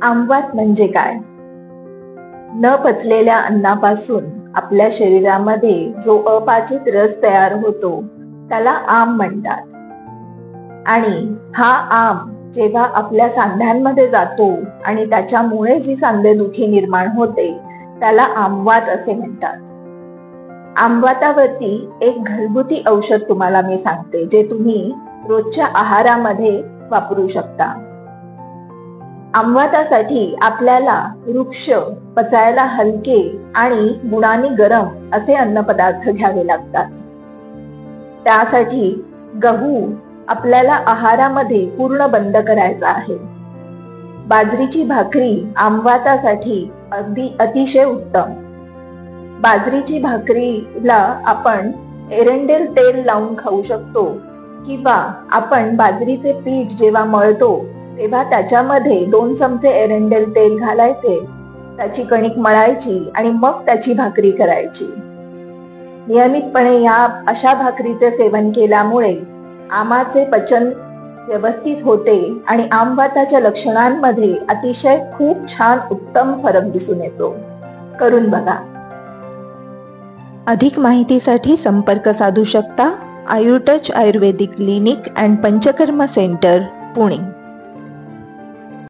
आमवात म्हणजे काय? न पचलेल्या अन्नापासून आपल्या शरीरामध्ये जो अपाचित रस तयार होतो त्याला आम म्हणतात. आणि हा आम जेव्हा आपल्या सांध्यांमध्ये जातो आणि त्याच्यामुळे जी सांधेदुखी निर्माण होते त्याला आमवात असे म्हणतात. आमवातावरती एक घरगुती औषध तुम्हाला मी सांगते, जे तुम्ही रोजच्या आहारामध्ये वापरू शकता. आमवातासाठी आपल्याला वृक्ष, पचायला हलके आणि गुणांनी गरम असे अन्नपदार्थ घ्यावे लागतात. त्यासाठी गहू आपल्याला आहारामध्ये पूर्ण बंद करायचा आहे. बाजरीची भाकरी आमवातासाठी अतिशय उत्तम. बाजरीची भाकरीला आपण एरंडेल तेल लावून खाऊ शकतो, किंवा आपण बाजरीचे पीठ जेव्हा मळतो तेव्हा त्याच्यामध्ये 2 चमचे एरंडेल तेल घालायचे, त्याची कणिक मळायची आणि मग त्याची भाकरी करायची. नियमितपणे या अशा भाकरीचे सेवन केल्यामुळे आमाचे पचन व्यवस्थित होते आणि आमवाताच्या लक्षणांमध्ये अतिशय खूप छान उत्तम फरक दिसून येतो. करून बघा. अधिक माहितीसाठी संपर्क साधू शकता. आयुर्टच Ayurvedic clinic and Panchakarma centre, Pune.